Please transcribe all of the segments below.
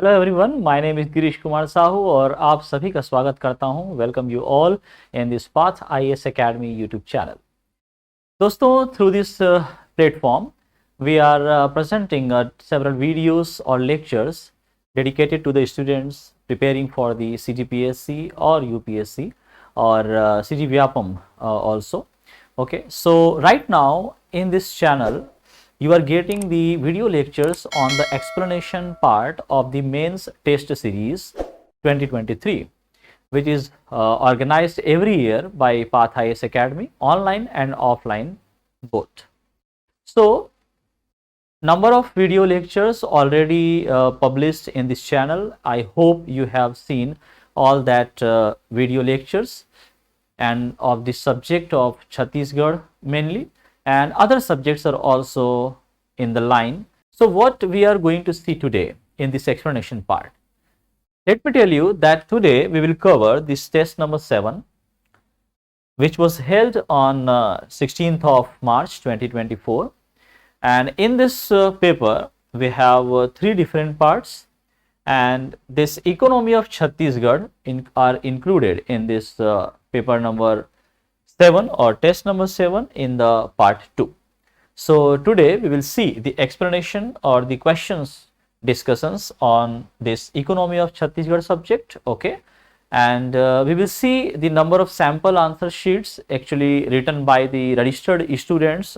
Hello everyone, my name is Girish Kumar Sahu और आप सभी का स्वागत करता हूं। Welcome you all in this path IAS academy YouTube channel. दोस्तों, through this platform we are presenting several videos or lectures dedicated to the students preparing for the CGPSC or UPSC or CGVAPM also. Okay, so right now in this channel you are getting the video lectures on the explanation part of the mains test series 2023, which is organized every year by Path IAS Academy, online and offline both. So number of video lectures already published in this channel. I hope you have seen all that video lectures and of the subject of Chhattisgarh mainly, and other subjects are also in the line. So what we are going to see today in this explanation part, let me tell you that today we will cover this test number 7, which was held on 16th of March 2024. And in this paper we have 3 different parts, and this economy of Chhattisgarh are included in this paper number 7 or test number 7 in the part 2. So today we will see the explanation or the questions discussions on this economy of Chhattisgarh subject. Okay, and we will see the number of sample answer sheets actually written by the registered students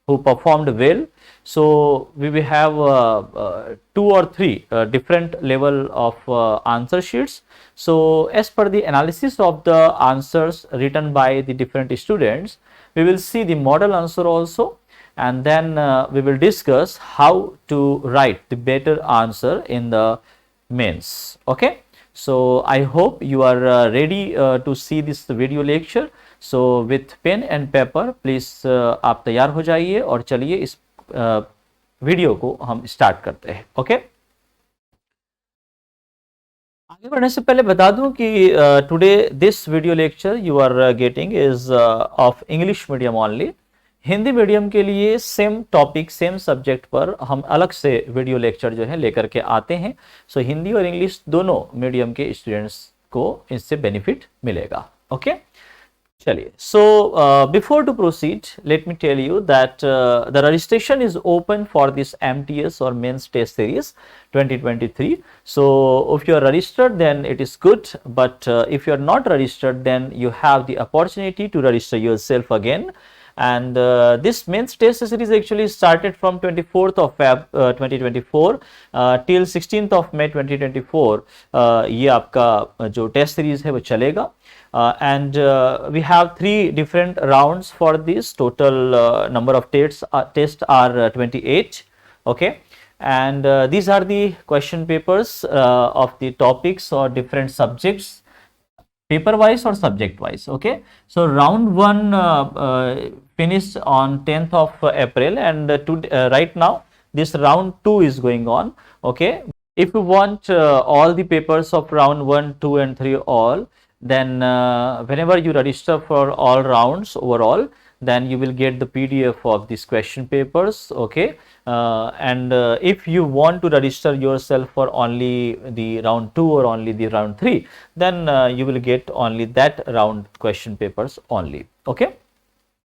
who performed well. So we will have 2 or 3 different level of answer sheets. So as per the analysis of the answers written by the different students, we will see the model answer also, and then we will discuss how to write the better answer in the mains. Okay, so I hope you are ready to see this video lecture. So with pen and paper please आप तैयार हो जाइए और चलिए इस video को हम start करते हैं। ओके, आगे बढ़ने से पहले बता दूं कि today this video lecture you are getting is of English medium only. Hindi medium के लिए सेम टॉपिक सेम सब्जेक्ट पर हम अलग से वीडियो लेक्चर जो है लेकर के आते हैं। सो हिंदी और इंग्लिश दोनों मीडियम के स्टूडेंट्स को इससे बेनिफिट मिलेगा। ओके, चलिए, so before to proceed, let me tell you that the registration is open for this MTS or mains test series 2023. So if you are registered then it is good, but if you are not registered then you have the opportunity to register yourself again. And this mains test series actually started from 24th of Feb 2024 till 16th of May 2024. ये आपका जो test series है वो चलेगा, and we have 3 different rounds for this. Total number of tests are 28. Okay, and these are the question papers of the topics or different subjects, paper wise or subject wise. Okay, so round 1 finished on 10th of April, and right now this round 2 is going on. Okay, if you want all the papers of round 1, 2 and 3 all, then whenever you register for all rounds overall, then you will get the PDF of these question papers. Okay, and if you want to register yourself for only the round 2 or only the round 3, then you will get only that round question papers only. Okay,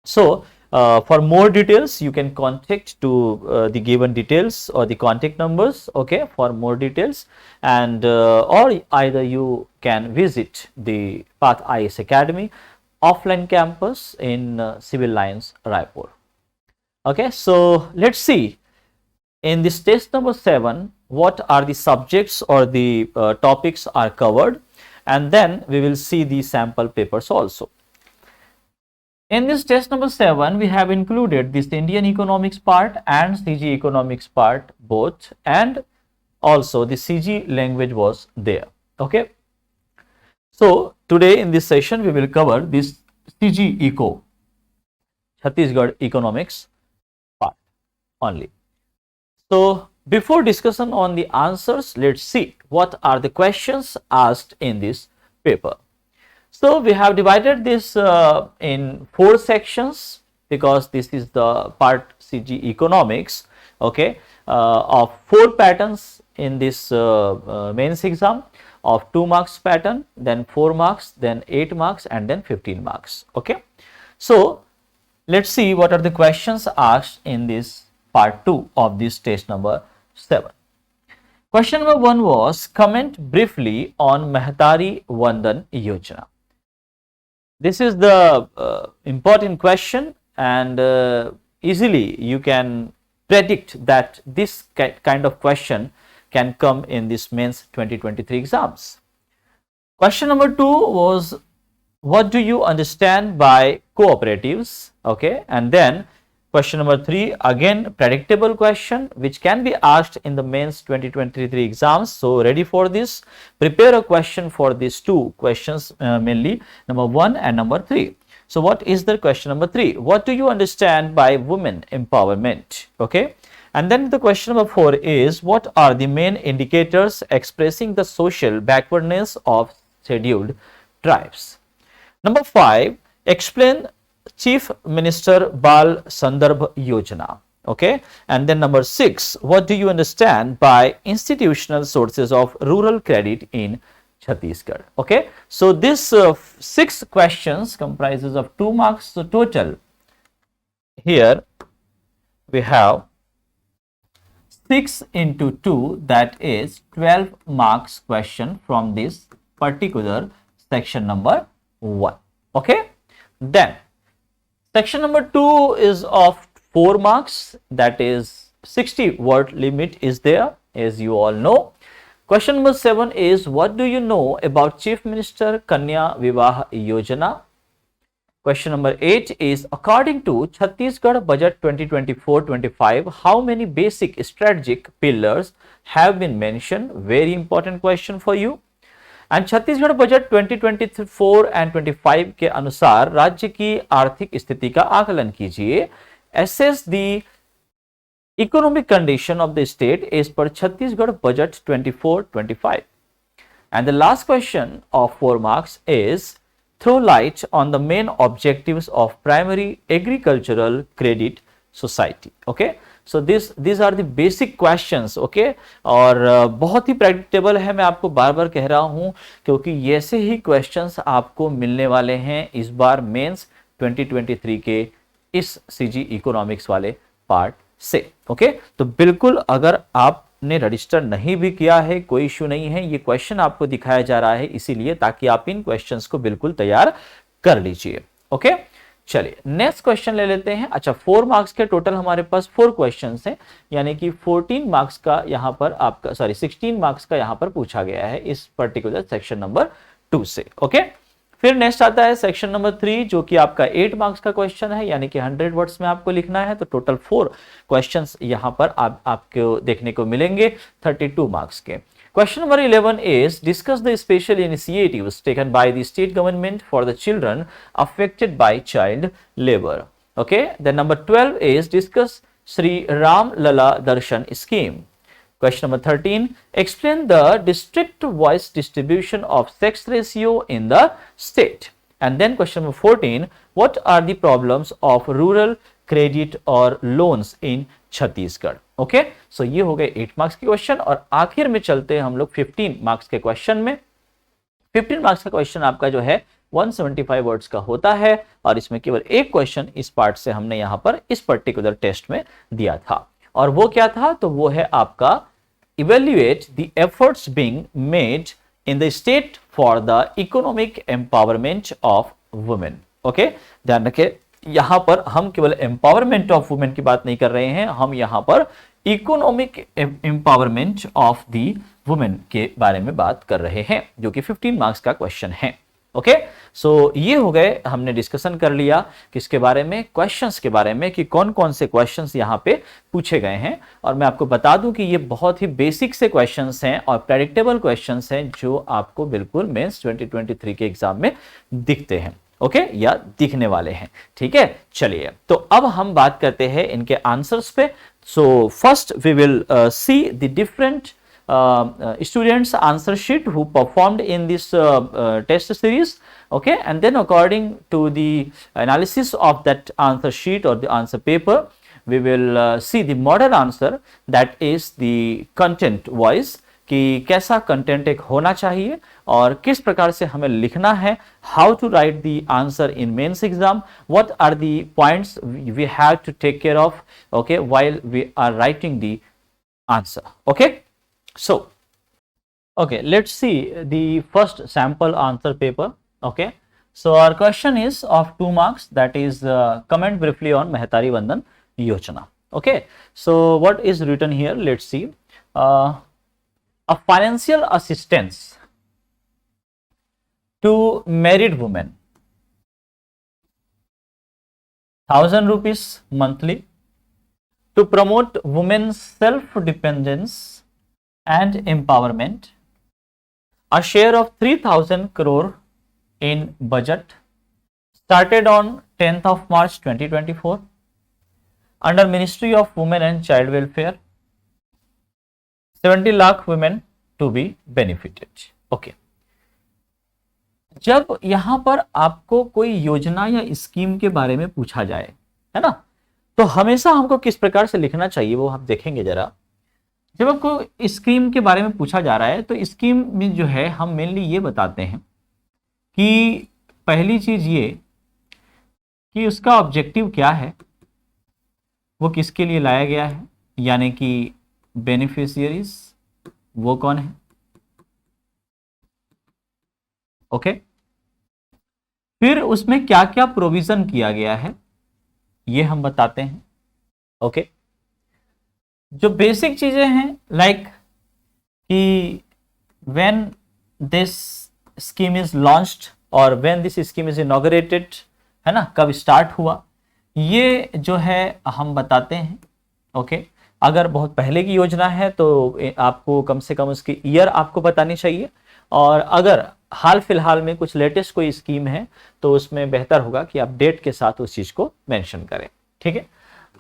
so for more details you can contact to the given details or the contact numbers. Okay, for more details, and or either you can visit the Path IAS Academy offline campus in Civil Lines, Raipur. Okay, so let's see in this test number 7 what are the subjects or the topics are covered, and then we will see the sample papers also. In this test number 7 we have included this Indian economics part and CG economics part both, and also the CG language was there. Okay, so today in this session we will cover this CG Eco Chhattisgarh economics part only. So before discussion on the answers, let's see what are the questions asked in this paper. So we have divided this in 4 sections because this is the part CG economics. Okay, of 4 patterns in this mains exam of 2 marks pattern, then 4 marks, then 8 marks, and then 15 marks. Okay, so let's see what are the questions asked in this part 2 of this test number 7. Question number 1 was, comment briefly on Mehtari Vandan Yojana. This is the important question, and easily you can predict that this kind of question can come in this mains 2023 exams. Question number 2 was, what do you understand by cooperatives? Okay, and then question number 3, again predictable question which can be asked in the mains 2023 exams. So ready for this, prepare a question for these two questions, mainly number 1 and number 3. So what is the question number 3? What do you understand by women empowerment? Okay, and then the question number 4 is, what are the main indicators expressing the social backwardness of scheduled tribes? Number 5, explain Chief Minister Bal Sandarbh Yojana. Okay, and then number 6, what do you understand by institutional sources of rural credit in Chhattisgarh? Okay, so this 6 questions comprises of 2 marks. So total here we have 6 into 2, that is 12 marks question from this particular section number 1. Okay, then section number 2 is of 4 marks, that is 60 word limit is there, as you all know. Question number 7 is, what do you know about Chief Minister Kanya Vivah Yojana? Question number 8 is, according to Chhattisgarh Budget 2024-25, how many basic strategic pillars have been mentioned? Very important question for you. And Chhattisgarh budget 2024 and 25 के अनुसार राज्य की आर्थिक स्थिति का आकलन कीजिए. Assess the economic condition of the state as per Chhattisgarh Budget 24-25. And the last question of 4 marks is, throw light on the main objectives of primary agricultural credit society. Okay, so these are the basic questions. Okay, और बहुत ही predictable है, मैं आपको बार बार कह रहा हूं, क्योंकि ऐसे ही क्वेश्चंस आपको मिलने वाले हैं इस बार मेंस 2023 के इस सीजी इकोनॉमिक्स वाले पार्ट से. ओके, तो बिल्कुल अगर आपने रजिस्टर नहीं भी किया है कोई इश्यू नहीं है, ये क्वेश्चन आपको दिखाया जा रहा है इसीलिए ताकि आप इन क्वेश्चंस को बिल्कुल तैयार कर लीजिए. ओके, चलिए नेक्स्ट क्वेश्चन ले लेते हैं. अच्छा, 4 मार्क्स के टोटल हमारे पास 4 क्वेश्चंस हैं, यानी कि 14 मार्क्स का यहां पर आपका 16 मार्क्स का यहां पर पूछा गया है इस पर्टिकुलर सेक्शन नंबर 2 से. ओके, फिर नेक्स्ट आता है सेक्शन नंबर 3 जो कि आपका 8 मार्क्स का क्वेश्चन है, यानी कि 100 वर्ड्स में आपको लिखना है. तो टोटल 4 क्वेश्चंस यहां पर आपको देखने को मिलेंगे 32 मार्क्स के. Question number 11 is, discuss the special initiatives taken by the state government for the children affected by child labor. Okay, then number 12 is, discuss Sri Ram Lala Darshan scheme. Question number 13, explain the district wise distribution of sex ratio in the state. And then question number 14, what are the problems of rural credit or loans in Chhattisgarh. Okay, so ये हो गए 8 marks के question, और आखिर में चलते हैं हम लोग 15 मार्क्स के क्वेश्चन में. 15 मार्क्स का क्वेश्चन आपका जो है 175 वर्ड्स का होता है, और इसमें केवल एक क्वेश्चन इस पार्ट से हमने यहां पर इस पर्टिकुलर टेस्ट में दिया था, और वो क्या था, तो वो है आपका evaluate the efforts being made in the state for the economic empowerment of women. Okay, ध्यान रखें, यहां पर हम केवल एम्पावरमेंट ऑफ वुमेन की बात नहीं कर रहे हैं, हम यहां पर economic empowerment of the women के बारे में बात कर रहे हैं, जो कि 15 मार्क्स का क्वेश्चन है. ओके, सो ये हो गए, हमने डिस्कशन कर लिया किसके बारे में, क्वेश्चंस के बारे में, कि कौन कौन से क्वेश्चंस यहां पे पूछे गए हैं. और मैं आपको बता दूं कि ये बहुत ही बेसिक से क्वेश्चंस हैं और प्रेडिक्टेबल क्वेश्चंस हैं जो आपको बिल्कुल मेंस 2023 के एग्जाम में दिखते हैं. ओके, या दिखने वाले हैं. ठीक है, चलिए तो अब हम बात करते हैं इनके आंसर्स पे. So first we will see the different students answer sheet who performed in this test series. Okay, and then according to the analysis of that answer sheet or the answer paper, we will see the model answer, that is the content wise, कि कैसा content एक होना चाहिए और किस प्रकार से हमें लिखना है, how to write the answer in mains exam, what are the points we have to take care of, okay, while we are writing the answer. Okay, so okay, let's see the first sample answer paper. Okay, so our question is of 2 marks, that is comment briefly on Mehtari Vandan Yojana. Okay, so what is written here, let's see. A financial assistance to married women, 1000 rupees monthly, to promote women's self dependence and empowerment. A share of 3000 crore in budget started on 10th of March 2024 under Ministry of Women and Child Welfare. 70 lakh women to be benefited. Okay. जब यहां पर आपको कोई योजना या scheme के बारे में पूछा जाए, है ना, तो हमेशा हमको किस प्रकार से लिखना चाहिए वो आप देखेंगे जरा. जब आपको स्कीम के बारे में पूछा जा रहा है तो स्कीम में जो है हम मेनली ये बताते हैं कि पहली चीज ये कि उसका ऑब्जेक्टिव क्या है, वो किसके लिए लाया गया है, यानी कि बेनिफिशियरीज वो कौन है. ओके, फिर उसमें क्या क्या प्रोविजन किया गया है ये हम बताते हैं. ओके, जो बेसिक चीजें हैं लाइक कि when this scheme is launched और when this scheme is inaugurated, है ना, कब स्टार्ट हुआ, ये जो है हम बताते हैं. ओके, अगर बहुत पहले की योजना है तो आपको कम से कम उसकी ईयर आपको बतानी चाहिए, और अगर हाल फिलहाल में कुछ लेटेस्ट कोई स्कीम है तो उसमें बेहतर होगा कि आप डेट के साथ उस चीज को मेंशन करें. ठीक है,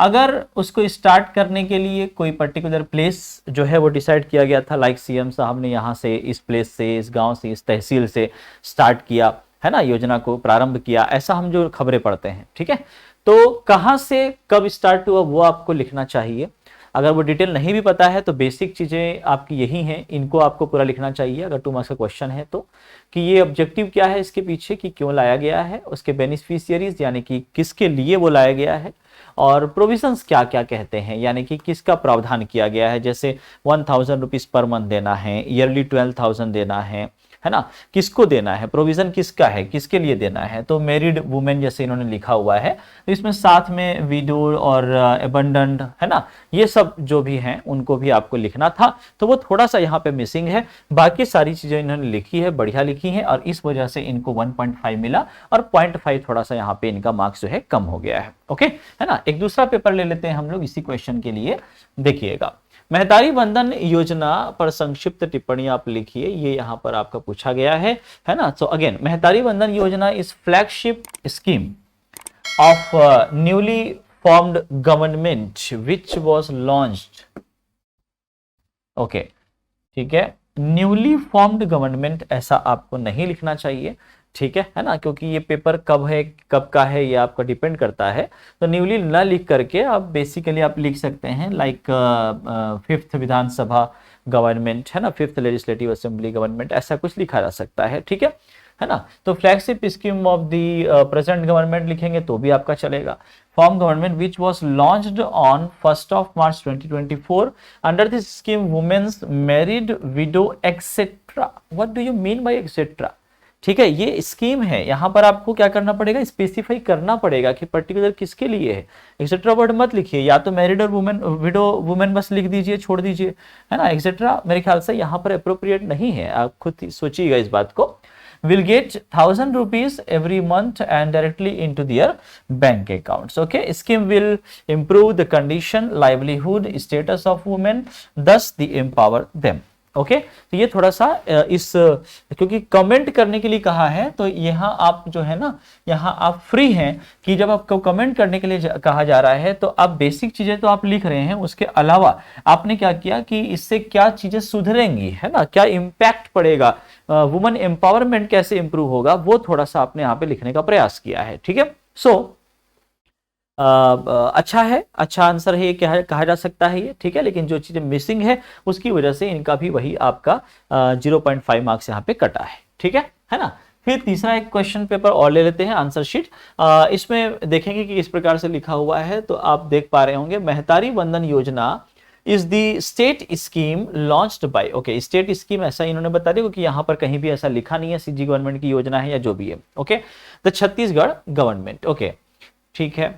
अगर उसको स्टार्ट करने के लिए कोई पर्टिकुलर प्लेस जो है वो डिसाइड किया गया था, लाइक सीएम साहब ने यहाँ से, इस प्लेस से, इस गांव से, इस तहसील से स्टार्ट किया, है ना, योजना को प्रारंभ किया, ऐसा हम जो खबरें पढ़ते हैं. ठीक है, तो कहाँ से कब स्टार्ट हुआ वो आपको लिखना चाहिए. अगर वो डिटेल नहीं भी पता है तो बेसिक चीजें आपकी यही हैं, इनको आपको पूरा लिखना चाहिए अगर 2 मार्क्स का क्वेश्चन है तो, कि ये ऑब्जेक्टिव क्या है इसके पीछे, कि क्यों लाया गया है, उसके बेनिफिशियरीज यानी कि किसके लिए वो लाया गया है, और प्रोविजंस क्या क्या कहते हैं, यानी कि किसका प्रावधान किया गया है. जैसे 1000 रुपीज पर मंथ देना है, ईयरली 12,000 देना है ना, किसको देना है, प्रोविजन किसका है, किसके लिए देना है. तो मैरिड वुमेन जैसे इन्होंने लिखा हुआ है, तो इसमें साथ में विडो और एबंडेंट, है ना, ये सब जो भी हैं उनको भी आपको लिखना था, तो वो थोड़ा सा यहाँ पे मिसिंग है. बाकी सारी चीजें इन्होंने लिखी है, बढ़िया लिखी है, और इस वजह से इनको 1.5 मिला, और 0.5 थोड़ा सा यहाँ पे इनका मार्क्स जो है कम हो गया है. ओके, है ना. एक दूसरा पेपर ले लेते हैं हम लोग इसी क्वेश्चन के लिए. देखिएगा, मेहतारी वंदन योजना पर संक्षिप्त टिप्पणी आप लिखिए, ये यहां पर आपका पूछा गया है ना. सो अगेन, मेहतारी वंदन योजना is flagship scheme of newly formed government which was launched. Okay, ठीक है, न्यूली फॉर्म्ड गवर्नमेंट ऐसा आपको नहीं लिखना चाहिए. ठीक है ना, क्योंकि ये पेपर कब है, कब का है, ये आपका डिपेंड करता है. तो न्यूली ना लिख करके आप बेसिकली आप लिख सकते हैं लाइक 5th विधानसभा गवर्नमेंट, है ना, 5th लेजिस्लेटिव असेंबली गवर्नमेंट, ऐसा कुछ लिखा जा सकता है. ठीक है ना. तो flagship scheme of the present government लिखेंगे तो भी आपका चलेगा. Form government which was launched on 1st of March 2024 under this scheme womens married widow etcetera. What do you mean by etcetera. ठीक है, ये स्कीम है, यहां पर आपको क्या करना पड़ेगा, स्पेसिफाई करना पड़ेगा कि पर्टिकुलर किसके लिए है. एक्सेट्रा वर्ड मत लिखिए, या तो मैरिड और वुमेन, विडो वुमेन बस लिख दीजिए, छोड़ दीजिए, है ना. एक्सेट्रा मेरे ख्याल से यहां पर अप्रोप्रिएट नहीं है, आप खुद सोचिएगा इस बात को. will get 1000 rupees every month and directly into their bank accounts. Okay, scheme will improve the condition, livelihood, status of women, thus the empower them. Okay, तो ये थोड़ा सा इस, क्योंकि कमेंट करने के लिए कहा है तो यहाँ आप जो है ना, यहाँ आप फ्री हैं कि जब आपको कमेंट करने के लिए कहा जा रहा है तो आप बेसिक चीजें तो आप लिख रहे हैं, उसके अलावा आपने क्या किया कि इससे क्या चीजें सुधरेंगी, है ना, क्या इम्पैक्ट पड़ेगा, वुमेन एम्पावरमेंट कैसे इंप्रूव होगा, वो थोड़ा सा आपने यहाँ पे लिखने का प्रयास किया है. ठीक है, सो अच्छा है, अच्छा आंसर है ये, कहा जा सकता है ये, ठीक है। लेकिन जो चीजें मिसिंग है उसकी वजह से इनका भी वही आपका 0.5 मार्क्स यहाँ पे कटा है ना। फिर तीसरा एक क्वेश्चन पेपर और ले लेते हैं, आंसर शीट। इसमें देखेंगे कि इस प्रकार से लिखा हुआ है, तो आप देख पा रहे होंगे, महतारी वंदन योजना is the state scheme launched by, okay, state scheme ऐसा इन्होंने बता दिया क्योंकि यहाँ पर कहीं भी ऐसा लिखा नहीं है सीजी गवर्नमेंट की योजना है या जो भी है, okay. The Chhattisgarh government, okay, ठीक है।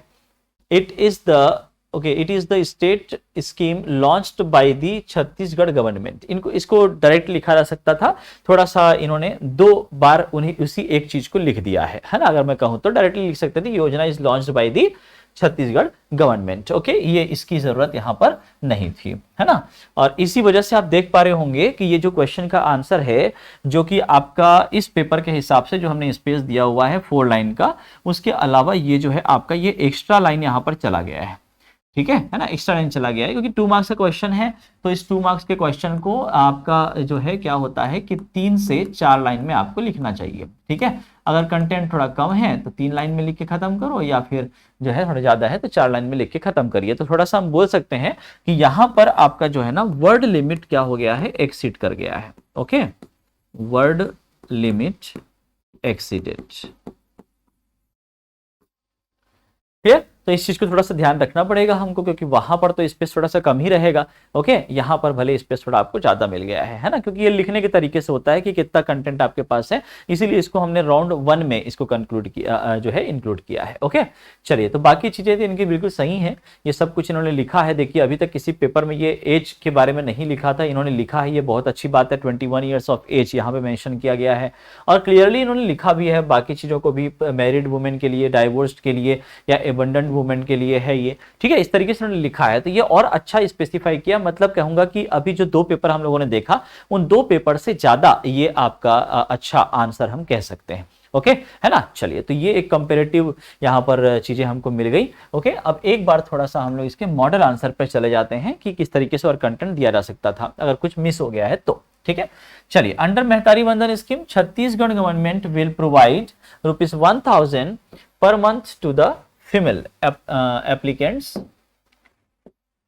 It is the, okay, it is the state scheme launched by the Chhattisgarh government. इनको इसको डायरेक्ट लिखा जा सकता था, थोड़ा सा इन्होंने 2 बार उन्हीं उसी एक चीज को लिख दिया है ना। अगर मैं कहूं तो डायरेक्टली लिख सकते थे योजना is launched by the Chhattisgarh government, okay, ये इसकी जरूरत यहां पर नहीं थी, है ना। और इसी वजह से आप देख पा रहे होंगे कि ये जो क्वेश्चन का आंसर है, जो कि आपका इस पेपर के हिसाब से जो हमने स्पेस दिया हुआ है 4 लाइन का, उसके अलावा ये जो है आपका ये एक्स्ट्रा लाइन यहां पर चला गया है, ठीक है ना, एक्स्ट्रा लाइन चला गया है क्योंकि 2 मार्क्स का क्वेश्चन है। तो इस 2 मार्क्स के क्वेश्चन को आपका जो है क्या होता है कि 3 से 4 लाइन में आपको लिखना चाहिए, ठीक है। अगर कंटेंट थोड़ा कम है तो 3 लाइन में लिख के खत्म करो, या फिर जो है थोड़ा ज्यादा है तो 4 लाइन में लिख के खत्म करिए। तो थोड़ा सा हम बोल सकते हैं कि यहां पर आपका जो है ना वर्ड लिमिट क्या हो गया है, एक्सीड कर गया है, ओके, वर्ड लिमिट एक्सीडेड, ठीक है। तो इस चीज को थोड़ा सा ध्यान रखना पड़ेगा हमको, क्योंकि वहां पर तो स्पेस थोड़ा सा कम ही रहेगा, ओके। यहां पर भले स्पेस थोड़ा आपको ज्यादा मिल गया है ना, क्योंकि ये लिखने के तरीके से होता है कि कितना कंटेंट आपके पास है, इसीलिए इसको हमने राउंड 1 में इसको कंक्लूड किया, जो है इंक्लूड किया है, ओके। चलिए, तो बाकी चीजें तो इनकी बिल्कुल सही है, ये सब कुछ इन्होंने लिखा है। देखिए, अभी तक किसी पेपर में ये एज के बारे में नहीं लिखा था, इन्होंने लिखा है, ये बहुत अच्छी बात है। 21 ईयर्स ऑफ एज यहाँ पे मेंशन किया गया है, और क्लियरली इन्होंने लिखा भी है बाकी चीजों को भी, मैरिड वुमेन के लिए, डाइवोर्स्ड के लिए, या एबंडेंट वुमेन के लिए है ये, ठीक है। इस तरीके से उन्होंने लिखा है, तो ये और अच्छा स्पेसिफाई किया। मतलब कहूंगा कि अभी जो 2 पेपर हम लोगों ने देखा, उन 2 पेपर से ज्यादा ये आपका अच्छा आंसर हम कह सकते हैं, ओके, है ना। चलिए, तो ये एक कंपेरेटिव यहां पर चीजें हमको मिल गई, ओके। अब एक बार थोड़ा सा हम लोग इसके मॉडल आंसर पर चले जाते हैं कि किस तरीके से और कंटेंट दिया जा सकता था अगर कुछ मिस हो गया है तो, ठीक है। चलिए, under Mahtari Vandan scheme Chhattisgarh government will provide ₹1000 per month to the female applicants,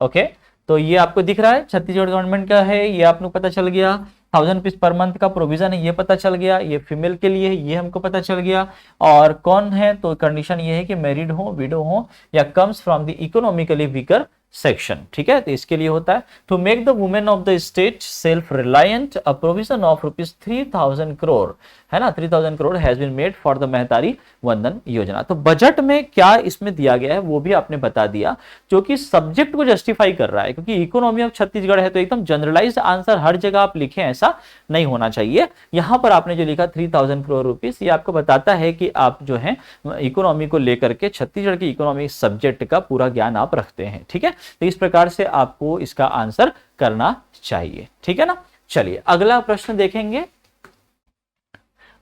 okay. तो ये आपको दिख रहा है छत्तीसगढ़ गवर्नमेंट का है, ये आपको पता चल गया। ₹1000 पर मंथ का प्रोविजन है, ये पता चल गया। ये फीमेल के लिए है, ये हमको पता चल गया। और कौन है, तो कंडीशन ये है कि मैरिड हो, विडो हो, या comes from the economically weaker section, ठीक है। तो इसके लिए होता है to make the women of the state self reliant a provision of ₹3000 crore, है ना, 3000 crore has been made for the Mahtari Vandan योजना। तो बजट में क्या इसमें दिया गया है वो भी आपने बता दिया, जो कि सब्जेक्ट को जस्टिफाई कर रहा है, क्योंकि इकोनॉमी ऑफ छत्तीसगढ़ है तो एकदम जनरलाइज्ड आंसर हर जगह आप लिखें ऐसा नहीं होना चाहिए। यहां पर आपने जो लिखा 3000 करोड़ रुपीस, ये आपको बताता है कि आप जो है इकोनॉमी को लेकर के छत्तीसगढ़ की इकोनॉमी सब्जेक्ट का पूरा ज्ञान आप रखते हैं, ठीक है। तो इस प्रकार से आपको इसका आंसर करना चाहिए, ठीक है ना। चलिए, अगला प्रश्न देखेंगे।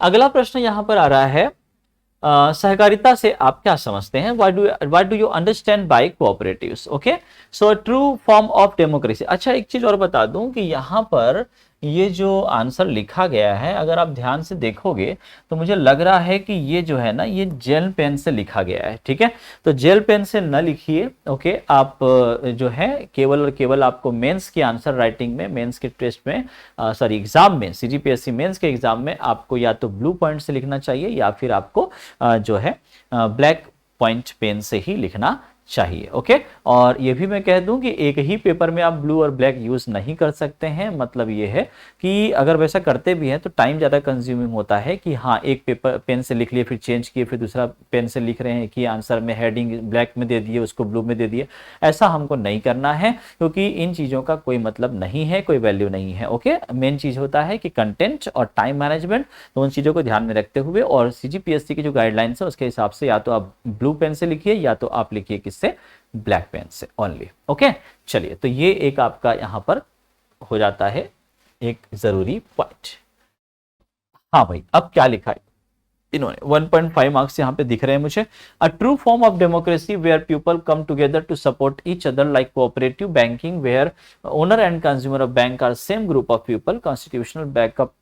अगला प्रश्न यहां पर आ रहा है, सहकारिता से आप क्या समझते हैं, what do you understand by cooperatives, okay. So true form of democracy. अच्छा, एक चीज और बता दूं कि यहां पर ये जो आंसर लिखा गया है, अगर आप ध्यान से देखोगे तो मुझे लग रहा है कि ये जो है ना, ये जेल पेन से लिखा गया है, ठीक है। तो जेल पेन से न लिखिए, ओके। आप जो है केवल और केवल आपको मेंस की आंसर राइटिंग में, मेंस के टेस्ट में, सॉरी एग्जाम में, सीजीपीएससी मेंस के एग्जाम में आपको या तो ब्लू पॉइंट से लिखना चाहिए, या फिर आपको जो है ब्लैक पॉइंट पेन से ही लिखना चाहिए, ओके। और ये भी मैं कह दूं कि एक ही पेपर में आप ब्लू और ब्लैक यूज नहीं कर सकते हैं। मतलब ये है कि अगर वैसा करते भी हैं तो टाइम ज़्यादा कंज्यूमिंग होता है, कि हाँ एक पेपर पेन से लिख लिए, फिर चेंज किए, फिर दूसरा पेन से लिख रहे हैं कि आंसर में हेडिंग ब्लैक में दे दिए, उसको ब्लू में दे दिए। ऐसा हमको नहीं करना है, क्योंकि इन चीज़ों का कोई मतलब नहीं है, कोई वैल्यू नहीं है, ओके। मेन चीज़ होता है कि कंटेंट और टाइम मैनेजमेंट, तो उन चीज़ों को ध्यान में रखते हुए, और सीजीपीएससी की जो गाइडलाइंस है उसके हिसाब से या तो आप ब्लू पेन से लिखिए, या तो आप लिखिए से ब्लैक पेन से ओनली, ओके। चलिए, तो ये एक आपका यहां पर हो जाता है एक जरूरी पॉइंट। हाँ भाई, अब क्या लिखा है इन्होंने, 1.5 मार्क्स यहाँ पे दिख रहे हैं मुझे। A true form of democracy where people come together to support each other like cooperative banking where owner and consumer of bank are same group of people, constitutional backup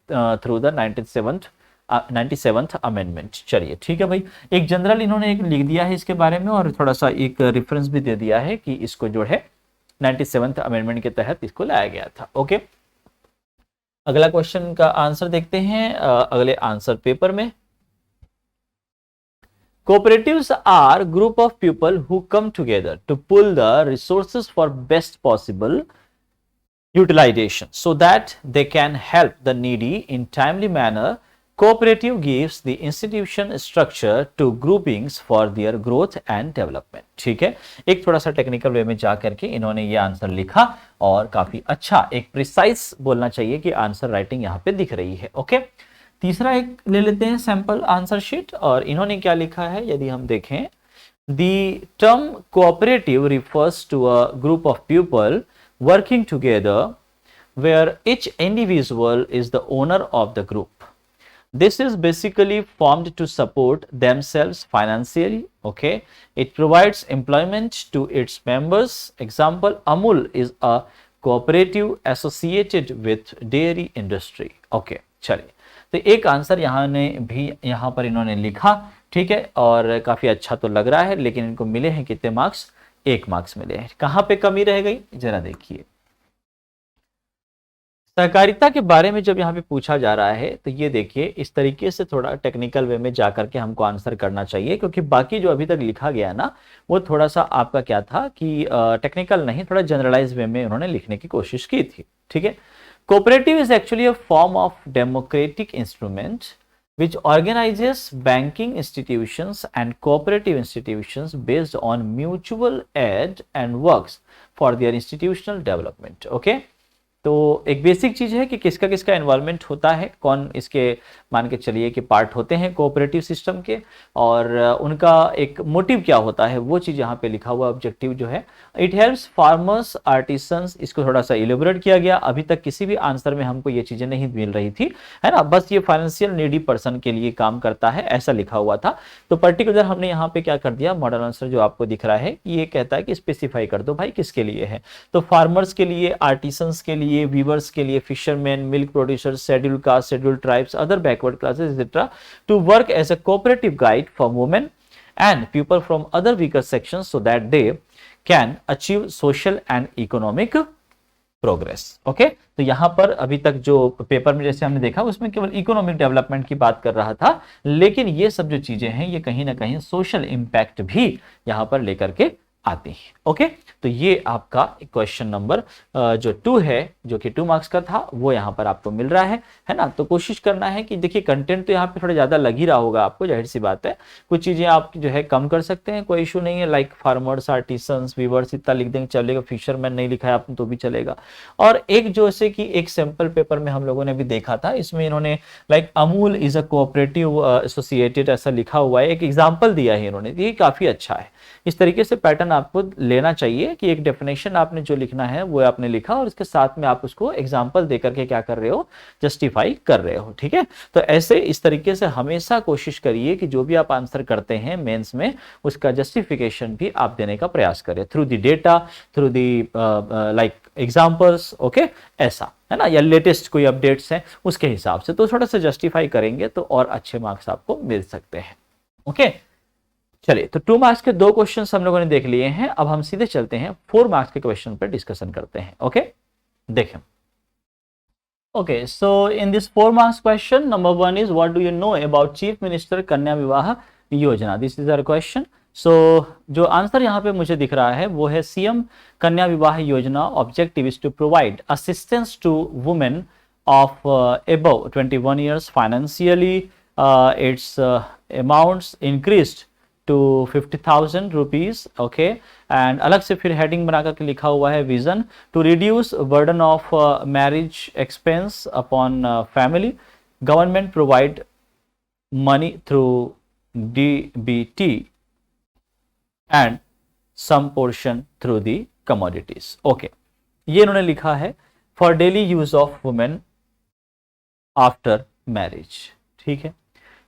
through the 97th 97th amendment. चलिए ठीक है भाई, एक general इन्होंने एक लिख दिया है इसके बारे में और थोड़ा सा एक रेफरेंस भी दे दिया है कि इसको जो है 97th अमेंडमेंट के तहत इसको लाया गया था। ओके, अगला क्वेश्चन का आंसर देखते हैं अगले आंसर पेपर में। Cooperatives are group of people who come together to pool the resources for best possible utilization so that they can help the needy in timely manner. Cooperative gives the institution structure to groupings for their growth and development। ठीक है, एक थोड़ा सा technical way में जा करके इन्होंने ये आंसर लिखा और काफी अच्छा एक प्रिसाइज बोलना चाहिए कि आंसर राइटिंग यहाँ पे दिख रही है। ओके, तीसरा एक ले लेते हैं सैंपल आंसर शीट और इन्होंने क्या लिखा है यदि हम देखें, the term cooperative refers to a group of people working together where each individual is the owner of the group. This is basically formed to support themselves financially. Okay, it provides employment to its members. Example, Amul is a cooperative associated with dairy industry. Okay, चलिए, तो एक answer यहाँ पर इन्होंने लिखा, ठीक है, और काफी अच्छा तो लग रहा है, लेकिन इनको मिले हैं कितने मार्क्स? 1 मार्क्स मिले हैं। कहां पे कमी रह गई जरा देखिए। सहकारिता के बारे में जब यहाँ पे पूछा जा रहा है तो ये देखिए इस तरीके से थोड़ा टेक्निकल वे में जाकर के हमको आंसर करना चाहिए, क्योंकि बाकी जो अभी तक लिखा गया ना वो थोड़ा सा आपका क्या था कि टेक्निकल नहीं, थोड़ा जनरलाइज वे में उन्होंने लिखने की कोशिश की थी। ठीक है, cooperative is actually a form of democratic instrument which organizes banking institutions and cooperative institutions based on mutual aid and works for their institutional development. Okay, तो एक बेसिक चीज है कि किसका किसका इन्वॉल्वमेंट होता है, कौन इसके मान के चलिए कि पार्ट होते हैं कोऑपरेटिव सिस्टम के, और उनका एक मोटिव क्या होता है वो चीज यहाँ पे लिखा हुआ ऑब्जेक्टिव जो है। इट हेल्प्स फार्मर्स आर्टिसंस, इसको थोड़ा सा इलेबोरेट किया गया, अभी तक किसी भी आंसर में हमको ये चीजें नहीं मिल रही थी, है ना, बस ये फाइनेंशियल नीडी पर्सन के लिए काम करता है ऐसा लिखा हुआ था। तो पर्टिकुलर हमने यहाँ पे क्या कर दिया, मॉडल आंसर जो आपको दिख रहा है ये कहता है कि स्पेसिफाई कर दो भाई किसके लिए है, तो फार्मर्स के लिए, आर्टिसंस के लिए, वीवर्स के लिए, fisherman, milk producers, scheduled caste, scheduled tribes, other backward classes etcetera, to work as a cooperative guide for women and people from other weaker sections so that they can achieve social and economic progress. Okay, तो यहां पर अभी तक जो paper में जैसे हमने देखा उसमें केवल इकोनॉमिक डेवलपमेंट की बात कर रहा था, लेकिन ये सब जो चीजें हैं ये कहीं ना कहीं सोशल इंपैक्ट भी यहां पर लेकर के आती है। ओके, तो ये आपका क्वेश्चन नंबर जो 2 है, जो कि 2 मार्क्स का था, वो यहाँ पर आपको मिल रहा है ना। तो कोशिश करना है कि देखिए कंटेंट तो यहाँ पे थोड़ा ज्यादा लग ही रहा होगा आपको, जाहिर सी बात है, कुछ चीजें आप जो है कम कर सकते हैं, कोई इशू नहीं है, लाइक फार्मर्स, आर्टिसंस, वीवर्स इतना लिख देंगे चलेगा, फिशरमैन नहीं लिखा है आपने तो भी चलेगा। और एक जैसे कि एक सैंपल पेपर में हम लोगों ने भी देखा था, इसमें इन्होंने like Amul is a cooperative associated ऐसा लिखा हुआ है, एक एग्जाम्पल दिया है इन्होंने, ये काफी अच्छा है। इस तरीके से पैटर्न आपको लेना चाहिए कि एक डेफिनेशन आपने जो लिखना है वो आपने लिखा और इसके साथ में आप उसको एग्जांपल देकर के क्या कर रहे हो, जस्टिफाई कर रहे हो। ठीक है, तो ऐसे इस तरीके से हमेशा कोशिश करिए कि जो भी आप आंसर करते हैं मेंस में उसका जस्टिफिकेशन भी आप देने का प्रयास करें through the data, through the like examples. Okay, ऐसा है ना, या लेटेस्ट कोई अपडेट्स हैं उसके हिसाब से तो थोड़ा सा जस्टिफाई करेंगे तो और अच्छे मार्क्स आपको मिल सकते हैं। ओके, चलिए, तो 2 मार्क्स के 2 क्वेश्चंस हम लोगों ने देख लिए हैं, अब हम सीधे चलते हैं 4 मार्क्स के क्वेश्चन पर डिस्कशन करते हैं। ओके, देखें। Okay, so in this 4 marks question number 1 is what do you know about chief minister कन्या विवाह योजना, दिस इज आवर क्वेश्चन। सो जो आंसर यहाँ पे मुझे दिख रहा है वो है CM Kanya Vivah Yojana objective is to provide assistance to women of above 21 years financially, it's amounts increased to 50,000 rupees। Okay, and अलग से फिर हेडिंग बना करके लिखा हुआ है vision to reduce burden of marriage expense upon family, government provide money through DBT and some portion through the commodities. Okay, ये इन्होंने लिखा है for daily use of women after marriage. ठीक है,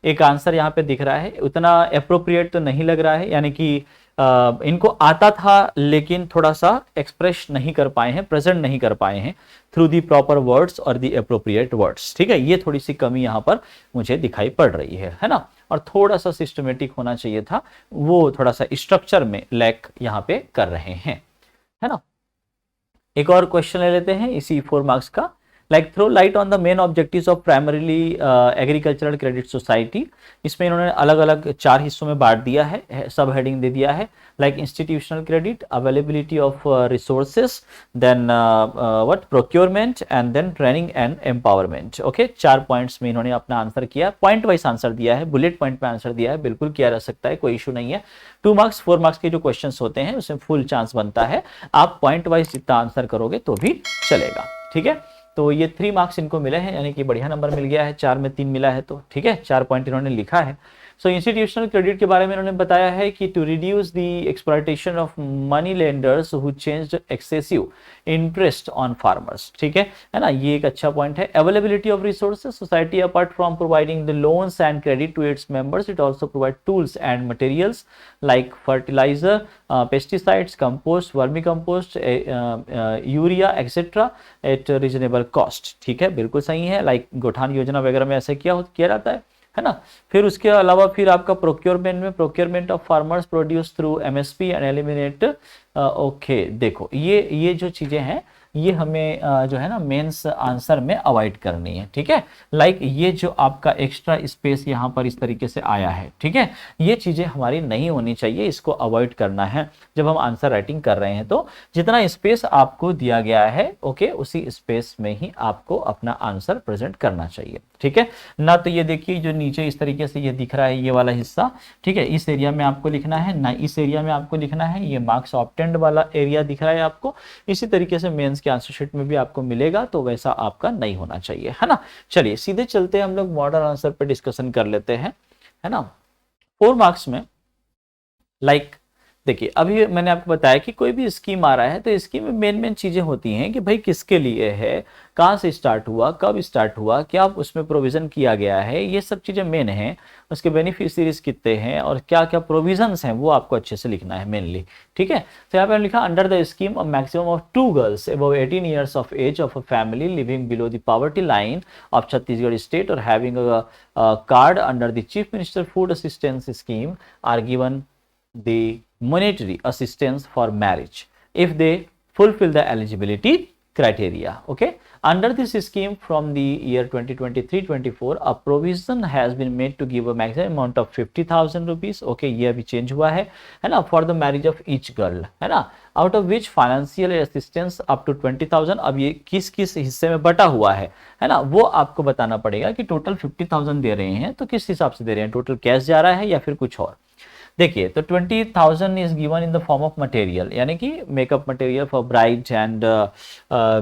एक आंसर यहाँ पे दिख रहा है, उतना अप्रोप्रिएट तो नहीं लग रहा है, यानी कि इनको आता था लेकिन थोड़ा सा एक्सप्रेस नहीं कर पाए हैं, प्रेजेंट नहीं कर पाए हैं थ्रू दी प्रॉपर वर्ड्स और दी अप्रोप्रिएट वर्ड्स। ठीक है, ये थोड़ी सी कमी यहाँ पर मुझे दिखाई पड़ रही है ना। और थोड़ा सा सिस्टमेटिक होना चाहिए था, वो थोड़ा सा स्ट्रक्चर में लैक यहाँ पे कर रहे हैं, है ना। एक और क्वेश्चन ले लेते हैं इसी 4 मार्क्स का। Like throw light on the main objectives of primarily agricultural credit society. इसमें इन्होंने अलग अलग 4 हिस्सों में बांट दिया है, सब हेडिंग दे दिया है। Like institutional credit, availability of resources, then what procurement, and then training and empowerment. Okay, 4 points में इन्होंने अपना आंसर किया, पॉइंट वाइज आंसर दिया है, बुलेट पॉइंट में आंसर दिया है, बिल्कुल किया जा सकता है, कोई इशू नहीं है। 2 मार्क्स 4 मार्क्स के जो क्वेश्चन होते हैं उसमें फुल चांस बनता है, आप पॉइंट वाइज जितना आंसर करोगे तो भी चलेगा। ठीक है, तो ये 3 मार्क्स इनको मिले हैं, यानी कि बढ़िया नंबर मिल गया है, 4 में 3 मिला है, तो ठीक है, 4 पॉइंट इन्होंने लिखा है। सो इंस्टीट्यूशनल क्रेडिट के बारे में इन्होंने बताया है कि to reduce the exploitation of money lenders who changed excessive interest on farmers. ठीक है ना, ये एक अच्छा पॉइंट है। Availability of resources, society apart from providing the loans and credit to its members, it also provide tools and materials like fertiliser, pesticides, compost, vermicompost, urea etcetera at reasonable cost. ठीक है, बिल्कुल सही है। Like गोठान योजना वगैरह में ऐसा किया जाता है ना। फिर उसके अलावा फिर आपका प्रोक्योरमेंट में, procurement of farmers produce through MSP and eliminate. Okay, देखो ये जो चीजें हैं ये हमें जो है ना मेंस आंसर में अवॉइड करनी है। ठीक है, लाइक ये जो आपका एक्स्ट्रा स्पेस यहाँ पर इस तरीके से आया है, ठीक है, ये चीजें हमारी नहीं होनी चाहिए, इसको अवॉइड करना है जब हम आंसर राइटिंग कर रहे हैं। तो जितना स्पेस आपको दिया गया है, ओके, उसी स्पेस में ही आपको अपना आंसर प्रेजेंट करना चाहिए। ठीक है ना, तो ये देखिए जो नीचे इस तरीके से ये दिख रहा है ये वाला हिस्सा, ठीक है, इस एरिया में आपको लिखना है ना, इस एरिया में आपको लिखना है, ये मार्क्स ऑब्टेन्ड वाला एरिया दिख रहा है आपको, इसी तरीके से मेंस के आंसर शीट में भी आपको मिलेगा, तो वैसा आपका नहीं होना चाहिए, है ना। चलिए सीधे चलते हैं, हम लोग मॉडल आंसर पे डिस्कशन कर लेते हैं, है ना। 4 मार्क्स में लाइक देखिए, अभी मैंने आपको बताया कि कोई भी स्कीम आ रहा है तो स्कीम में मेन चीजें होती हैं कि भाई किसके लिए है, कहाँ से स्टार्ट हुआ, कब स्टार्ट हुआ, क्या उसमें प्रोविजन किया गया है, ये सब चीजें मेन हैं। उसके बेनिफिशियरीज कितने हैं और क्या क्या प्रोविजंस हैं वो आपको अच्छे से लिखना है मेनली। ठीक है, तो यहाँ पे लिखा under the scheme maximum of 2 girls above 18 years of age of a family living below the poverty line of Chhattisgarh state और having a card under the chief minister food assistance scheme are given the monetary assistance for marriage if they fulfill the eligibility criteria. Okay, under this scheme from the year 2023-24 a provision has been made to give a maximum amount of 50,000 rupees. Okay, ये अभी change हुआ है ना, for the marriage of each girl, है ना, out of which financial assistance up to 20,000। अब ये किस किस हिस्से में बटा हुआ है ना, वो आपको बताना पड़ेगा कि टोटल 50,000 दे रहे हैं तो किस हिसाब से दे रहे हैं, टोटल कैश जा रहा है या फिर कुछ और। देखिए, तो 20,000 is given in the form of material, यानी कि makeup material for bride and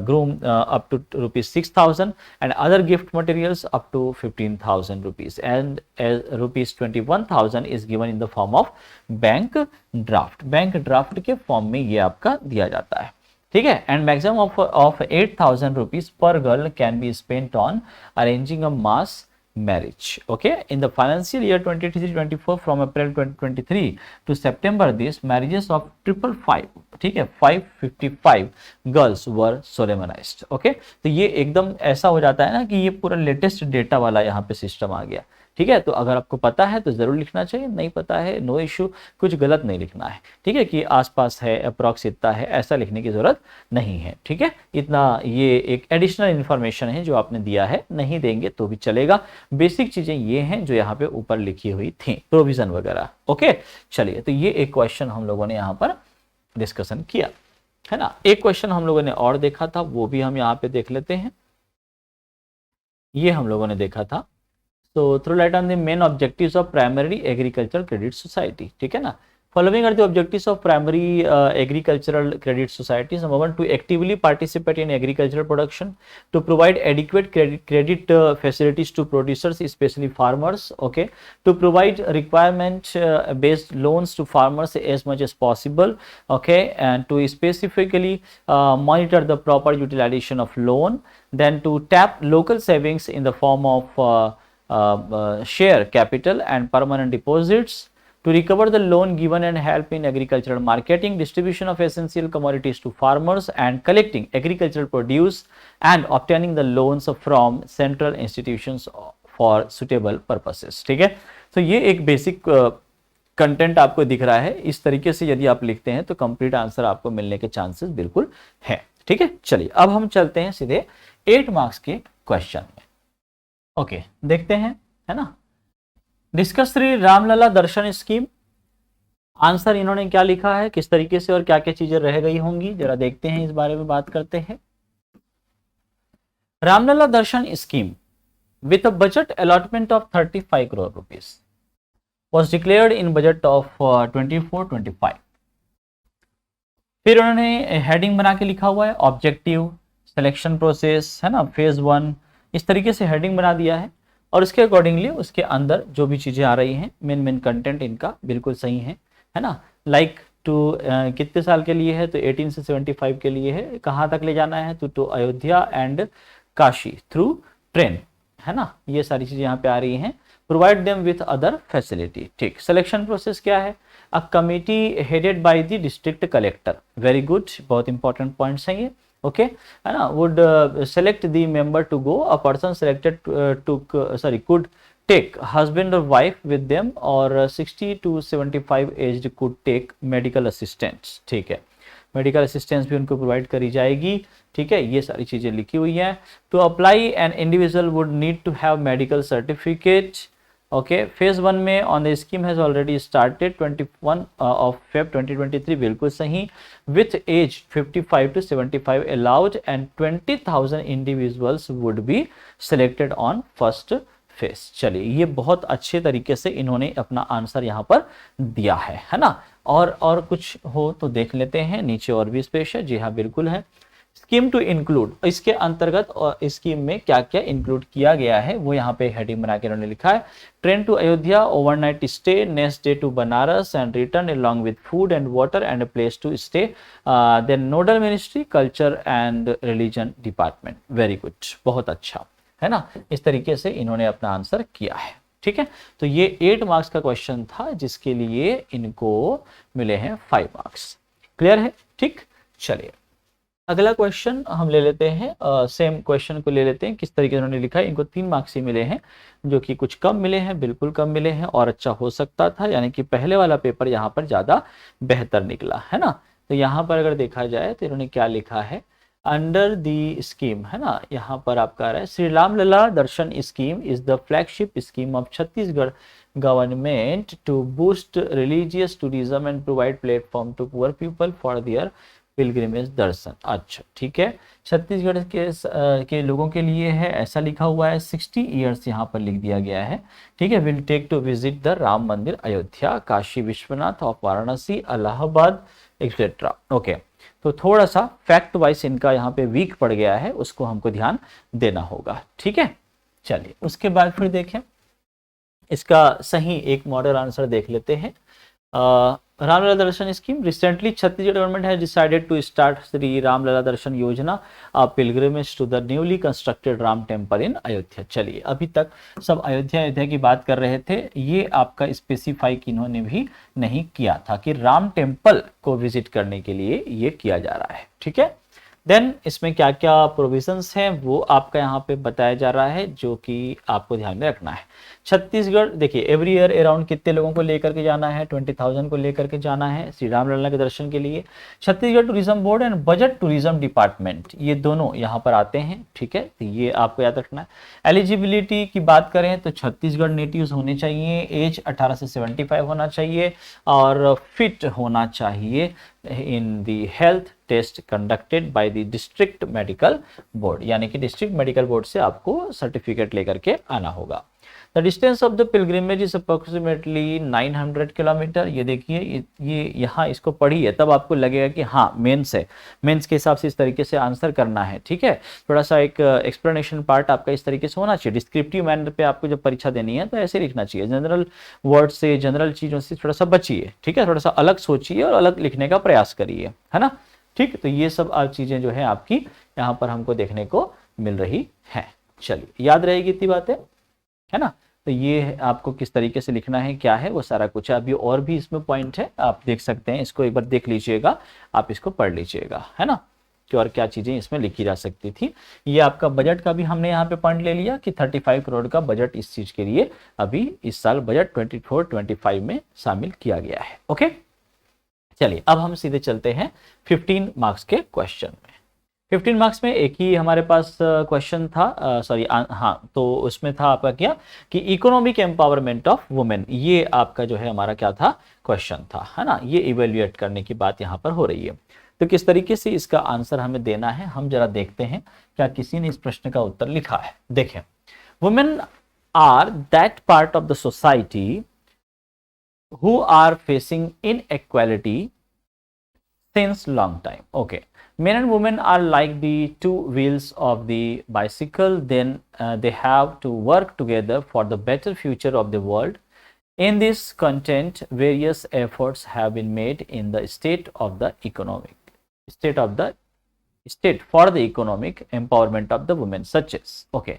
groom up to ₹6,000 and other gift materials up to 15,000 rupees and ₹21,000 is given in the form of bank draft. Bank draft के फॉर्म में ये आपका दिया जाता है। ठीक है, and maximum of 8,000 rupees per girl can be spent on arranging a mass marriage. Okay, in the financial year 23-24 from April 2023 to September this marriages of 555, ठीक है, 555 girls were solemnized. Okay, तो ये एकदम ऐसा हो जाता है ना कि ये पूरा लेटेस्ट डेटा वाला यहाँ पे सिस्टम आ गया। ठीक है, तो अगर आपको पता है तो जरूर लिखना चाहिए, नहीं पता है नो इश्यू, कुछ गलत नहीं लिखना है। ठीक है, कि आसपास है, अप्रॉक्स इतना है, ऐसा लिखने की जरूरत नहीं है। ठीक है, इतना ये एक एडिशनल इंफॉर्मेशन है जो आपने दिया है, नहीं देंगे तो भी चलेगा। बेसिक चीजें ये हैं जो यहाँ पे ऊपर लिखी हुई थी, प्रोविजन वगैरह। ओके, चलिए, तो ये एक क्वेश्चन हम लोगों ने यहाँ पर डिस्कशन किया, है ना। एक क्वेश्चन हम लोगों ने और देखा था, वो भी हम यहाँ पे देख लेते हैं। ये हम लोगों ने देखा था, तो throw light on the main objectives of primary agricultural credit society. ठीक है ना, following are the objectives of primary agricultural credit societies. Number 1, to actively participate in agricultural production, to provide adequate credit facilities to producers specially farmers. Okay, to provide requirement based loans to farmers as much as possible. Okay, and to specifically monitor the proper utilisation of loan, then to tap local savings in the form of share capital and permanent deposits, to recover the loan given and help in agricultural marketing, distribution of essential commodities to farmers and collecting agricultural produce and obtaining the loans from central institutions for suitable purposes। ठीक है, तो ये एक basic content आपको दिख रहा है। इस तरीके से यदि आप लिखते हैं तो कंप्लीट आंसर आपको मिलने के चांसेस बिल्कुल है। ठीक है, चलिए अब हम चलते हैं सीधे 8 मार्क्स के क्वेश्चन में। ओके, देखते हैं, है ना। Discuss Shri Ramlala Darshan scheme. Answer इन्होंने क्या लिखा है, किस तरीके से और क्या क्या चीजें रह गई होंगी, जरा देखते हैं, इस बारे में बात करते हैं। Ramlala Darshan scheme with a budget allotment of 35 crore rupees was declared in budget of 24-25। फिर उन्होंने हेडिंग बना के लिखा हुआ है ऑब्जेक्टिव, सिलेक्शन प्रोसेस, है ना, फेज 1, इस तरीके से हेडिंग बना दिया है। और उसके अकॉर्डिंगली उसके अंदर जो भी चीजें आ रही हैं, मेन कंटेंट इनका बिल्कुल सही है ना। लाइक टू कितने साल के लिए है, तो 18 से 75 के लिए है। कहाँ तक ले जाना है, तो Ayodhya and Kashi through train, है ना। ये सारी चीजें यहाँ पे आ रही हैं। Provide them with other facility. ठीक, सिलेक्शन प्रोसेस क्या है, a committee headed by the district collector. Very good, बहुत इंपॉर्टेंट पॉइंट्स हैं ये। ओके, है ना। Would select the member to go, a person selected could take husband और wife with them, और 60 to 75 aged could take medical assistants. ठीक है, medical assistance भी उनको प्रोवाइड करी जाएगी। ठीक है, ये सारी चीजें लिखी हुई हैं। To apply an individual would need to have medical certificate. Okay, phase 1 में on the scheme has already started 21 of Feb 2023, बिल्कुल सही। With age 55 to 75 allowed and 20,000 individuals would be selected on first phase. चलिए, ये बहुत अच्छे तरीके से इन्होंने अपना आंसर यहाँ पर दिया है ना। और कुछ हो तो देख लेते हैं, नीचे और भी स्पेस है। जी हाँ, बिल्कुल है। स्कीम टू इंक्लूड, इसके अंतर्गत और स्कीम में क्या क्या इंक्लूड किया गया है वो यहाँ पे हेडिंग बना के उन्होंने लिखा है। Train to Ayodhya, overnight stay, next day to Banaras and return along with food and water and place to stay, then nodal ministry, culture and religion department. Very good, बहुत अच्छा, है ना। इस तरीके से इन्होंने अपना आंसर किया है। ठीक है, तो ये 8 मार्क्स का क्वेश्चन था, जिसके लिए इनको मिले हैं 5 मार्क्स। क्लियर है? ठीक, चलिए अगला क्वेश्चन हम ले लेते हैं। सेम क्वेश्चन को ले लेते हैं, किस तरीके से उन्होंने लिखा है। इनको 3 मार्क्स ही मिले हैं, जो कि कुछ कम मिले हैं, बिल्कुल कम मिले हैं, और अच्छा हो सकता था, यानी कि पहले वाला पेपर यहाँ पर ज्यादा बेहतर निकला, है ना। तो यहाँ पर अगर देखा जाए तो इन्होंने क्या लिखा है, अंडर द स्कीम, है ना। यहाँ पर आपका आ रहा है, Shri Ramlala Darshan scheme is the flagship scheme of Chhattisgarh government to boost religious tourism and provide platform to poor people for their pilgrimage darshan. अच्छा, ठीक है, छत्तीसगढ़ के लोगों के लिए है, ऐसा लिखा हुआ है। 60 ईयर्स यहाँ पर लिख दिया गया है। ठीक है, will take to visit the Ram Mandir Ayodhya, Kashi Vishwanath of Varanasi, Allahabad etcetera. Okay, तो थोड़ा सा फैक्ट वाइज इनका यहाँ पे वीक पड़ गया है, उसको हमको ध्यान देना होगा। ठीक है, चलिए उसके बाद फिर देखें, इसका सही एक मॉडल आंसर देख लेते हैं। Ramlala Darshan scheme, recently Chhattisgarh government has decided to start Shri Ramlala Darshan Yojana, a pilgrimage to the newly constructed Ram temple in Ayodhya. चलिए, अभी तक सब अयोध्या की बात कर रहे थे, ये आपका स्पेसिफाई इन्होंने भी नहीं किया था कि राम टेम्पल को विजिट करने के लिए ये किया जा रहा है। ठीक है, देन इसमें क्या क्या प्रोविजंस हैं वो आपका यहाँ पे बताया जा रहा है, जो कि आपको ध्यान में रखना है। छत्तीसगढ़, देखिए एवरी ईयर अराउंड कितने लोगों को लेकर के जाना है, 20,000 को लेकर के जाना है श्री रामलला के दर्शन के लिए। Chhattisgarh tourism board and budget tourism department, ये दोनों यहाँ पर आते हैं। ठीक है, तो ये आपको याद रखना है। एलिजिबिलिटी की बात करें तो छत्तीसगढ़ नेटिव्स होने चाहिए, एज 18 से 75 होना चाहिए, और फिट होना चाहिए in the health test conducted by the district medical board, यानी कि डिस्ट्रिक्ट मेडिकल बोर्ड से आपको सर्टिफिकेट लेकर के आना होगा। The distance of the pilgrimage is approximately 900 kilometre. ये देखिए, ये यहाँ इसको पढ़िए, तब आपको लगेगा कि हाँ मेंस है, मेंस के हिसाब से इस तरीके से आंसर करना है। ठीक है, थोड़ा सा एक एक्सप्लेनेशन पार्ट आपका इस तरीके से होना चाहिए। डिस्क्रिप्टिव मैनर पे आपको जब परीक्षा देनी है तो ऐसे लिखना चाहिए, जनरल वर्ड से, जनरल चीजों से थोड़ा सा बचिए। ठीक है, थोड़ा सा अलग सोचिए और अलग लिखने का प्रयास करिए, है ना। ठीक, तो ये सब चीजें जो है आपकी यहाँ पर हमको देखने को मिल रही है। चलिए, याद रहेगी इतनी बातें, है ना। तो ये आपको किस तरीके से लिखना है, क्या है, वो सारा कुछ है। अभी और भी इसमें पॉइंट है, आप देख सकते हैं, इसको एक बार देख लीजिएगा, आप इसको पढ़ लीजिएगा, है ना, कि और क्या चीजें इसमें लिखी जा सकती थी। ये आपका बजट का भी हमने यहाँ पे पॉइंट ले लिया कि 35 करोड़ का बजट इस चीज के लिए अभी इस साल बजट 24-25 में शामिल किया गया है। ओके, चलिए अब हम सीधे चलते हैं 15 मार्क्स के क्वेश्चन में। 15 मार्क्स में एक ही हमारे पास क्वेश्चन था, सॉरी हाँ, तो उसमें था आपका क्या कि इकोनॉमिक एम्पावरमेंट ऑफ वुमेन, ये आपका जो है हमारा क्या था, क्वेश्चन था, है ना, ये इवेल्युएट करने की बात यहाँ पर हो रही है। तो किस तरीके से इसका आंसर हमें देना है, हम जरा देखते हैं क्या किसी ने इस प्रश्न का उत्तर लिखा है। देखें, women are that part of the society who are facing inequality since long time. Okay, men and women are like the two wheels of the bicycle, then they have to work together for the better future of the world. In this content, various efforts have been made in the state for the economic empowerment of the women, such as, okay,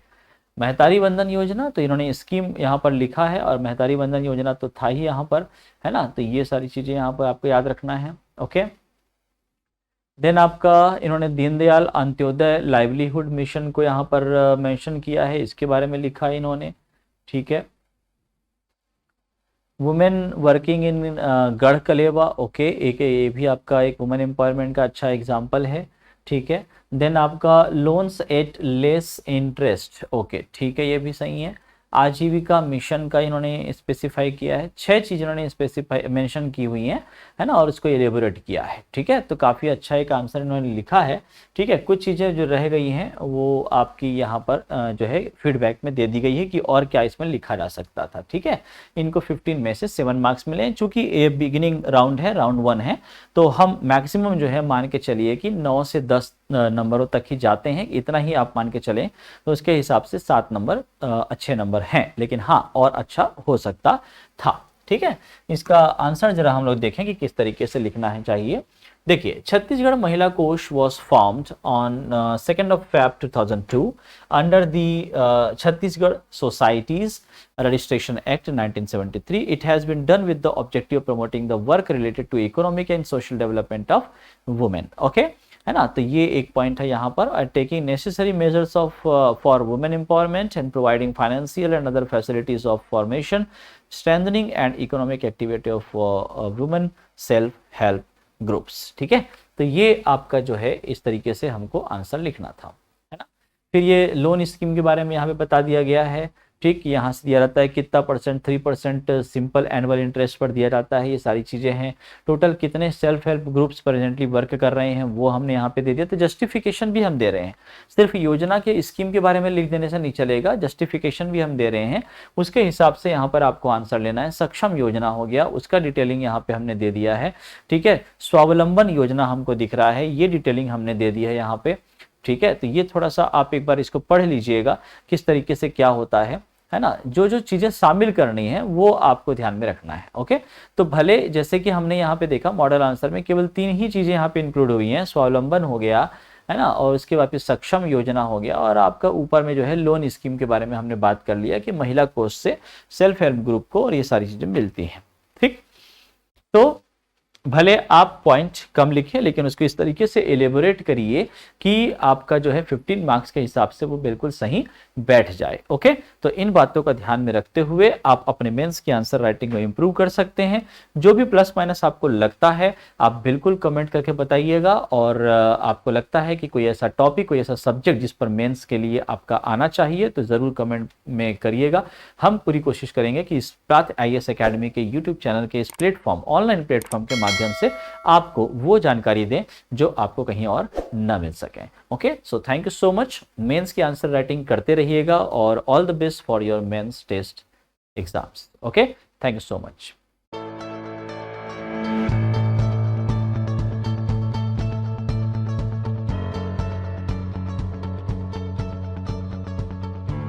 महतारी वंदन योजना, तो इन्होंने scheme यहाँ पर लिखा है, और महतारी वंदन योजना तो था ही यहाँ पर, है ना, तो ये सारी चीजें यहाँ पर आपको याद रखना है। ओके, देन आपका इन्होंने दीनदयाल अंत्योदय लाइवलीहुड मिशन को यहाँ पर मेंशन किया है, इसके बारे में लिखा है इन्होंने, ठीक है। वुमेन वर्किंग इन गढ़ कलेवा, ओके, एक ये भी आपका एक वुमेन एम्पावरमेंट का अच्छा एग्जाम्पल है, ठीक है। देन आपका loans at less interest, okay, ठीक है, ये भी सही है। आजीविका मिशन का इन्होंने स्पेसिफाई किया है, 6 चीज इन्होंने स्पेसिफाई मेंशन की हुई हैं, है ना, और इसको एलेबोरेट किया है, ठीक है। तो काफ़ी अच्छा एक आंसर इन्होंने लिखा है, ठीक है। कुछ चीज़ें जो रह गई हैं वो आपकी यहाँ पर जो है फीडबैक में दे दी गई है कि और क्या इसमें लिखा जा सकता था, ठीक है। इनको 15 में से 7 मार्क्स मिले, चूंकि ये बिगिनिंग राउंड है, राउंड 1 है, तो हम मैक्सिमम जो है मान के चलिए कि 9 से 10 नंबरों तक ही जाते हैं, इतना ही आप मान के चलें, तो उसके हिसाब से 7 नंबर अच्छे नंबर हैं, लेकिन हाँ और अच्छा हो सकता था, ठीक है। इसका आंसर जरा हम लोग देखें कि किस तरीके से लिखना है चाहिए। देखिए, छत्तीसगढ़ महिला कोष was formed on 2nd of Feb 2002 under the Chhattisgarh societies registration act 1973. It has been done with the objective of promoting the work related to economic and social development of women. Okay, है ना, तो ये एक point है यहाँ पर। Taking necessary measures of for women empowerment and providing financial and other facilities of formation, strengthening and economic activity of women self help groups, ठीक है। तो ये आपका जो है इस तरीके से हमको आंसर लिखना था, है ना। फिर ये लोन स्कीम के बारे में यहाँ पे बता दिया गया है, ठीक, यहाँ से दिया जाता है कितना परसेंट, 3% सिंपल एनुअल इंटरेस्ट पर दिया जाता है, ये सारी चीज़ें हैं। टोटल कितने self help groups presently work कर रहे हैं वो हमने यहाँ पे दे दिया। तो जस्टिफिकेशन भी हम दे रहे हैं, सिर्फ योजना के स्कीम के बारे में लिख देने से नहीं चलेगा, जस्टिफिकेशन भी हम दे रहे हैं, उसके हिसाब से यहाँ पर आपको आंसर लेना है। सक्षम योजना हो गया, उसका डिटेलिंग यहाँ पे हमने दे दिया है, ठीक है। स्वावलंबन योजना हमको दिख रहा है, ये डिटेलिंग हमने दे दी है यहाँ पे, ठीक है। तो ये थोड़ा सा आप एक बार इसको पढ़ लीजिएगा किस तरीके से क्या होता है ना। जो जो चीजें शामिल करनी है वो आपको ध्यान में रखना है, ओके। तो भले जैसे कि हमने यहाँ पे देखा मॉडल आंसर में केवल 3 ही चीजें यहाँ पे इंक्लूड हुई हैं, स्वावलंबन हो गया, है ना, और उसके बाद फिर सक्षम योजना हो गया, और आपका ऊपर में जो है लोन स्कीम के बारे में हमने बात कर लिया कि महिला कोष से सेल्फ हेल्प ग्रुप को और ये सारी चीजें मिलती हैं, ठीक। तो भले आप पॉइंट कम लिखें, लेकिन उसको इस तरीके से एलेबोरेट करिए कि आपका जो है 15 मार्क्स के हिसाब से वो बिल्कुल सही बैठ जाए, ओके। तो इन बातों का ध्यान में रखते हुए आप अपने मेंस की आंसर राइटिंग में इंप्रूव कर सकते हैं। जो भी प्लस माइनस आपको लगता है आप बिल्कुल कमेंट करके बताइएगा, और आपको लगता है कि कोई ऐसा टॉपिक, कोई ऐसा सब्जेक्ट जिस पर मेंस के लिए आपका आना चाहिए तो जरूर कमेंट में करिएगा। हम पूरी कोशिश करेंगे कि इस प्रात IAS अकेडमी के यूट्यूब चैनल के इस प्लेटफॉर्म, ऑनलाइन प्लेटफॉर्म के माध्यम से आपको वो जानकारी दें जो आपको कहीं और न मिल सके, okay. So thank you so much. Mains की आंसर राइटिंग करते रहिएगा, और all the best for your mains test exams, okay. Thank you so much.